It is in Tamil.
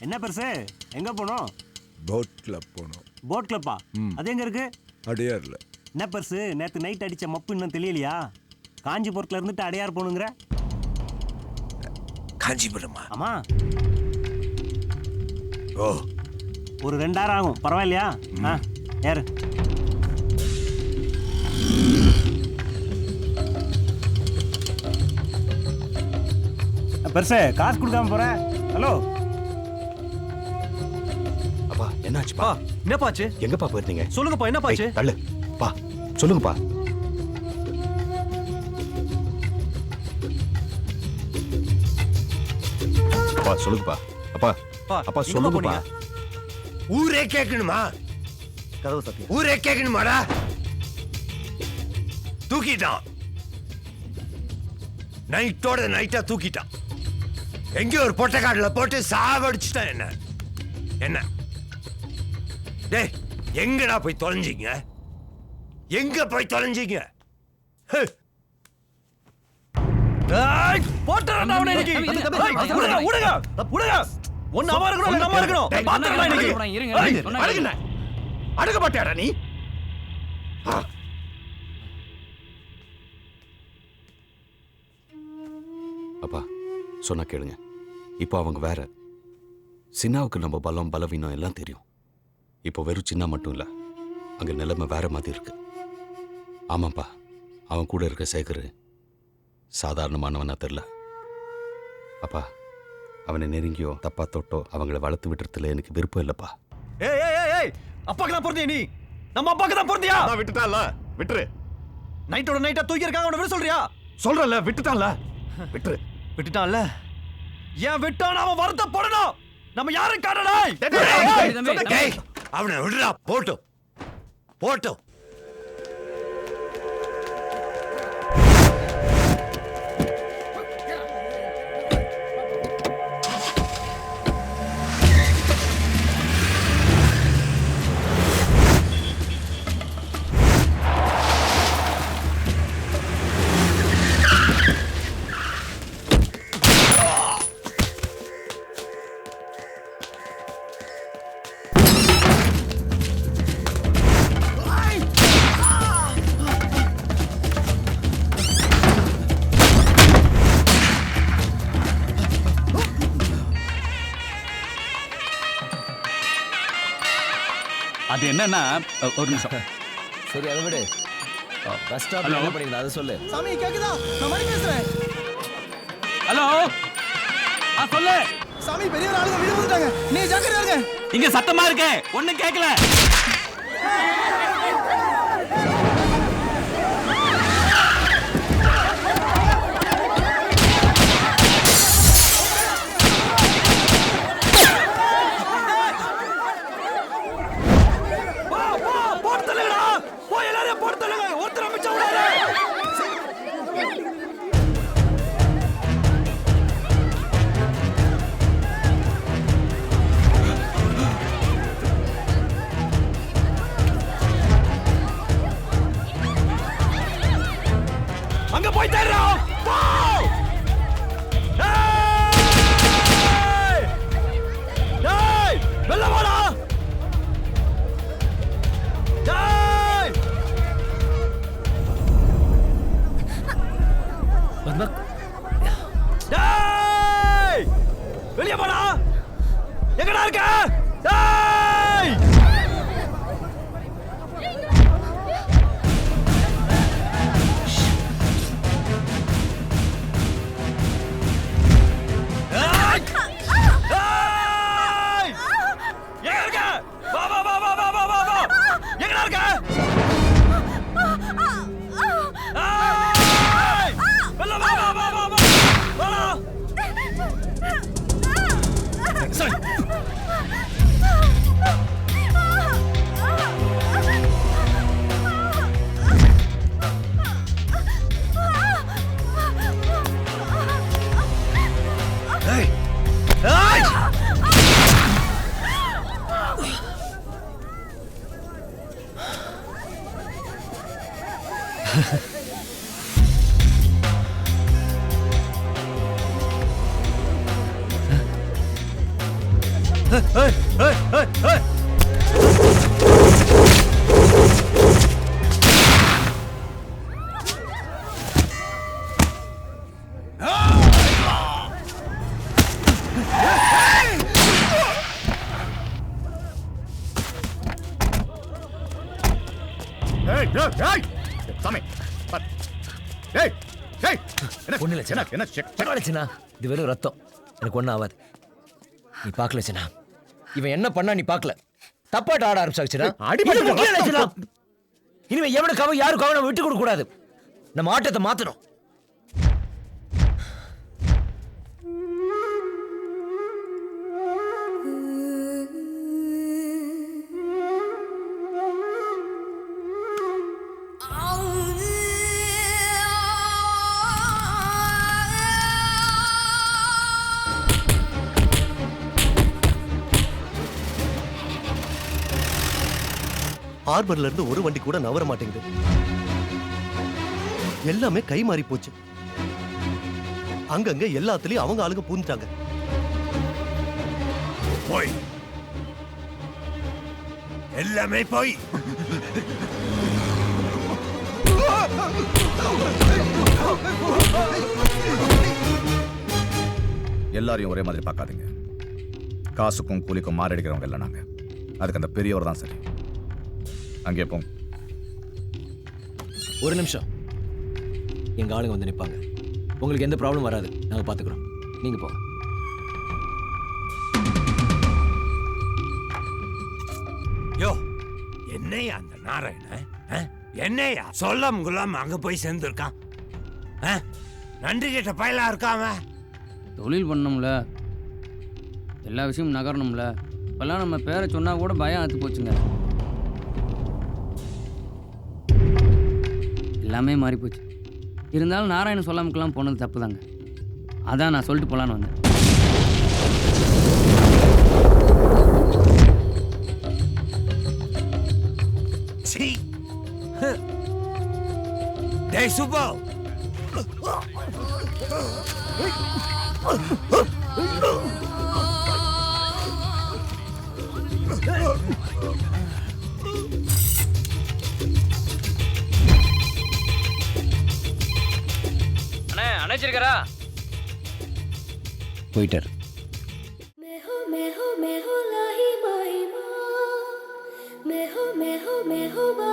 என்ன பெருசு எங்க போனோம்? போட் கிளப் போனோம். போட் கிளப்பா? அது எங்க இருக்கு? அடையார்ல. என்ன பெருசு நேத்து நைட் அடிச்ச மப்பு இன்னும் தெரியலையா? காஞ்சிபுரத்துல இருந்துட்டு அடையார் போகணுங்கிற? காஞ்சிபுரமா? ஆமா. ஓ, ஒரு 2000 ஆகும், பரவாயில்லையா? ஏறு. பெருசு காசு கொடுக்காம போற? ஹலோ அப்பா என்னாச்சுப்பா? என்னப்பாச்சு? எங்கப்பா போயிருந்தீங்க? சொல்லுங்கப்பா, என்னப்பாச்சு? தள்ளு பா, சொல்லுங்கப்பா. அப்பா சொல்லுங்கப்பா. அப்பா அப்பா சொல்லுங்கப்பா. ஊரே கேட்கணுமா? கதவு சத்தியம். ஊரே கேட்கணுமாடா? தூக்கிட்டான், நைட்டோட நைட்டா தூக்கிட்டான். எங்க ஒரு பொட்டக்காட்டுல போட்டு சாவடிச்சுட்டான். என்ன என்ன டேய், எங்கடா போய் தொலைஞ்சீங்க? எங்க போய் தொலைஞ்சீங்க? போட்டறடா அவனை இன்னைக்கு. உடுங்க உடுங்க உடுங்க. ஒன்னு அவ இருக்கணும், இல்ல நம்ம இருக்கணும். பாத்துறடா இன்னைக்கு. அடங்குன அடங்க மாட்டியாடா நீ? அப்பா சொன்னா கேளுங்க. இப்போ அவங்க வேற. சின்னாவுக்கு நம்ம பலம் பலவீனம் எல்லாம் தெரியும். இப்போ வெறும் சின்ன மட்டும் இல்ல, அங்க நிலைமை வேற மாதிரி இருக்கு. ஆமாப்பா, அவன் கூட இருக்க சேகர் சாதாரணமானவனா தெரியல. அப்பா, அவனை நெருங்கியோ தப்பா தொட்டோ அவங்கள வளர்த்து விட்டுறதுல எனக்கு விருப்பம் இல்லப்பா. ஏய் ஏய் ஏய் ஏய், அப்பாக்கு தான் பொறுத்தியா நீ? நம்ம அப்பாக்கு தான் பொறுத்தியா? நான் விட்டுட்டான்ல, விட்டுரு. நைட்டோட நைட்டா தூக்கி இருக்காங்க, அவனை விட சொல்றியா? சொல்றல, விட்டுட்டான்ல, விட்டுரு. விட்டுட்டான்ல, ஏன் விட்டான்? அவன் வருத்தப்படணும். நம்ம யாரும் காணடா. அவனை விடுறா, போட்டோம் போட்டோம். அது என்னன்னா, ஒரு நிமிஷம். சரி அதை விடு. பஸ் ஸ்டாப்ல என்ன பண்ணிருந்தா அதை சொல்லு. சாமி கேக்குதா? நான் மணி பேசுறேன். ஹலோ, சொல்லு. சாமி பெரிய ஆளுங்க வீடு வந்துட்டாங்க, நீ ஜாக்கிரதையா இருங்க. இங்க சத்தமா இருக்கு, ஒண்ணும் கேட்கல. அங்க போய் தேடுறா. போ. டேய், வெல்ல வாடா. டேய். டேய், வெளிய வாடா. எங்கடா இருக்க? டேய். ஏய் ஏய் ஏய் ஏய் ஒண்ணு இல்ல சின்ன பரவாயில்ல சின்ன இது வெறும் ரத்தம் எனக்கு ஒன்றும் ஆகாது நீ பார்க்கல சின்ன இவன் என்ன பண்ணா நீ பார்க்கல தப்பாட்ட ஆட ஆரம்பிச்சாச்சுனா இனிமே எவனு கவ யாரும் கவனம் விட்டு கொடுக்க கூடாது நம்ம ஆட்டத்தை மாத்தணும் ஹார்பர்ல இருந்து ஒரு வண்டி கூட நவர மாட்டேங்குது. எல்லாமே கை மாறி போச்சு. அங்கங்க எல்லாத்துலயும் அவங்க ஆளுங்க பூந்துட்டாங்க. போய் எல்லாமே போய் எல்லாரையும் ஒரே மாதிரி பார்க்காதீங்க. காசுக்கும் கூலிக்கும் மாரடிக்கிறவங்க இல்லை நாங்க. அதுக்கு அந்த பெரியவர் தான் சரி. அங்கே போங்க. ஒரு நிமிஷம். எங்க ஆளுங்க வந்து நிப்பாங்க. உங்களுக்கு எந்த ப்ராப்ளம் வராது. நாங்க பாத்துக்கிறோம். நீங்க போங்க. யோ என்னையா அந்த நாராயண என்னையா சொல்லாம குல்லாம அங்க போய் சேர்ந்துருக்கான். நன்றி கேட்ட பயலா இருக்காம. தொழில் பண்ணோம்ல, எல்லா விஷயமும் நகரணும்ல. இப்பெல்லாம் நம்ம பேரை சொன்னா கூட பயம் ஆத்து போச்சுங்க. எல்லாமே மாறி போச்சு. இருந்தாலும் நாராயணன் சொல்லாமக்கெல்லாம் போனது தப்பு தாங்க. அதான் நான் சொல்லிட்டு போலான்னு வந்தேன். டேய் சுப்பா, அண்ணே அணைச்சிருக்கா போயிட்டார். मैं हो